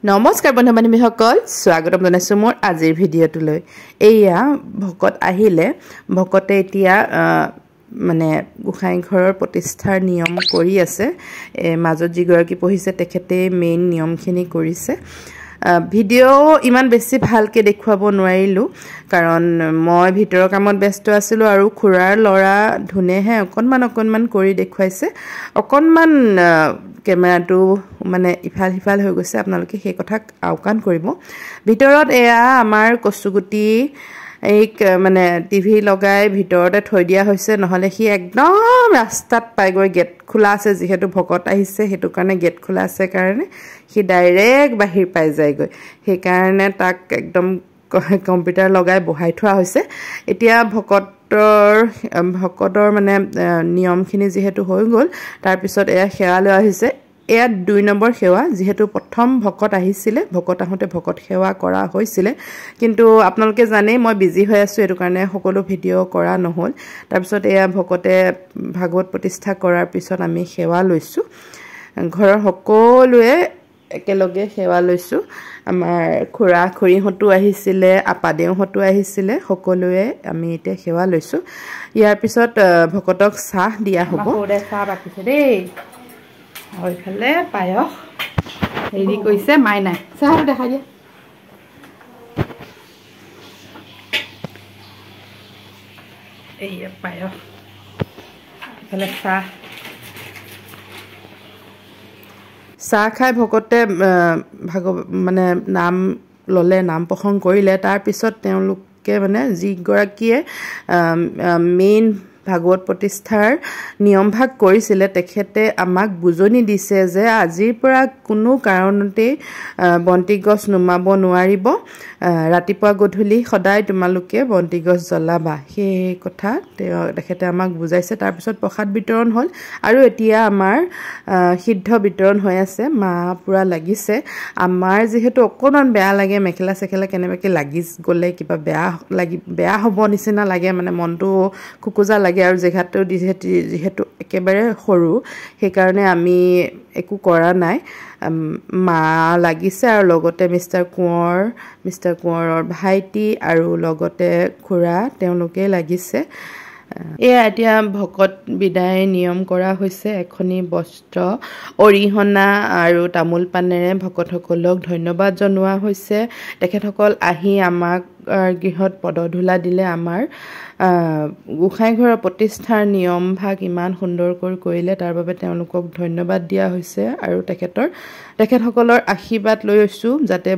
নমস্কাৰ বন্ধু বান্ধৱীসকল স্বাগতম জনাইছো মোৰ আজিৰ ভিডিঅ'টোলৈ এয়া ভকত আহিলে ভকতে এতিয়া মানে গোসাই ঘৰৰ প্ৰতিষ্ঠাৰ নিয়ম কৰি আছে মাজত যিগৰাকী পঢ়িছে তেখেতে মেইন নিয়মখিনি কৰিছে ভিডিঅ' ইমান বেছি ভালকে দেখুৱাব নোৱাৰিলো কাৰণ মই ভিতৰৰ কামত ব্যস্ত আছিলো আৰু খুৰাৰ লৰা ধুনেহে অকনমান কৰি দেখুৱাইছে অকনমান কেমেৰাটো মানে ইফাল হিফাল হৈ গৈছে আপোনালোকে সেই কথা আওকাণ কৰিব ভিতৰত এয়া আমাৰ কষ্টুগুটি এক মানে টিভি লগাই ভিতৰতে থৈ দিয়া হৈছে নহলে হি একদম ৰাস্তাত পাইগৈ গেট খোলা আছে যেহেতু ভকত আহিছে হেতু কাৰণে গেট খোলা আছে কাৰণে হি ডাইৰেক্ট বাহিৰ পাই যায়গৈ সেই কাৰণে তাক একদম কম্পিউটাৰ লগাই বহাই থোৱা হৈছে এতিয়া ভকতৰ মানে নিয়মখিনি যেহেতু হৈ গল তাৰ পিছত এয়া সেৱা লৈ আহিছে এয়া 2 নম্বৰ সেৱা যেহেতু প্ৰথম ভকত আহিছিলে ভকত আহোতে ভকত সেৱা কৰা হৈছিলে কিন্তু আপোনালোকে জানে মই বিজি হৈ আছো এটো কাৰণে সকলো ভিডিও কৰা নহল তাৰ পিছত এয়া ভকতে ভাগৱত প্ৰতিষ্ঠা কৰাৰ পিছত আমি সেৱা লৈছো ঘৰৰ সকলোৱে একেলগে সেৱা লৈছো আমাৰ খুৰা খুৰী হতু আহিছিলে আপাদেউ হতু আহিছিলে সকলোৱে আমি এতিয়া সেৱা লৈছো ইয়াৰ পিছত ভকতক চাহ দিয়া হ'ব ওৰে চাহ বাকিছে দেই ওইফালে পায়স হেৰি কৈছে মাই নাই চাহ দেখা দিয়া এই পায়স এফালে চাহ খাই ভকতে মানে নাম ললে নাম প্ৰসংগ কৰিলে তাৰ পিছত তেওঁলোকে মানে যি গৰাকীয়ে মেইন ভাগৱত প্ৰতিষ্ঠাৰ নিয়ম ভাগ কৰিছিলে তেখেতে আমাক বুজনি দিছে যে আজিৰ পৰা কোনো কাৰণতে বন্তি গছ নুমাব নোৱাৰিব ৰাতিপুৱা গধূলি সদায় তোমালোকে বন্তি গছ জ্বলাবা সেই কথা তেখেতে আমাক বুজাইছে তাৰ পিছত প্ৰসাদ বিতৰণ হল আৰু এতিয়া আমাৰ সিদ্ধ বিতৰণ হৈ আছে মা পুৰা লাগিছে আমাৰ যেহেতু অকণমান বেয়া লাগে মেখেলা সেখেলা কেনেবাকে লাগি গলে কিবা বেয়া হ'ব নিচিনা লাগে মানে মনটো খুকুজা লাগে আৰু জেগাটো যেহেতু একেবাৰে সৰু সেই কাৰণে আমি একো কৰা নাই মা লাগিছে আৰু লগতে মিষ্টাৰ কোঁৱৰৰ ভাইটি আৰু লগতে খুৰা তেওঁলোকে লাগিছে এয়া এতিয়া ভকত বিদায় নিয়ম কৰা হৈছে এখনি বস্ত্ৰ অৰিহনা আৰু তামোল পানেৰে ভকতসকলক ধন্যবাদ জনোৱা হৈছে তেখেতসকল আহি আমাক গৃহত পদধূলা দিলে আমাৰ গোসাই ঘৰৰ প্ৰতিষ্ঠাৰ নিয়ম ভাগ ইমান সুন্দৰকৈ কৰিলে তাৰ বাবে তেওঁলোকক ধন্যবাদ দিয়া হৈছে আৰু তেখেতসকলৰ আশীৰ্বাদ লৈ আছো যাতে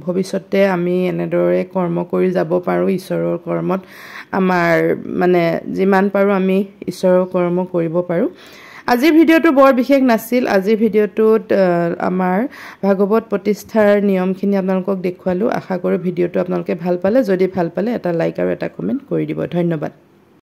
ভৱিষ্যতে আমি এনেদৰে কৰ্ম কৰি যাব পাৰো ঈশ্বৰৰ কৰ্মত আমাৰ মানে যিমান পাৰো আমি ঈশ্বৰৰ কৰ্ম কৰিব পাৰো আজিৰ ভিডিঅ'টো বৰ বিশেষ নাছিল আজিৰ ভিডিঅ'টোত আমাৰ ভাগৱত প্ৰতিষ্ঠাৰ নিয়মখিনি আপোনালোকক দেখুৱালো আশা কৰো ভিডিঅ'টো আপোনালোকে ভাল পালে যদি ভাল পালে এটা লাইক আৰু এটা কমেন্ট কৰি দিব ধন্যবাদ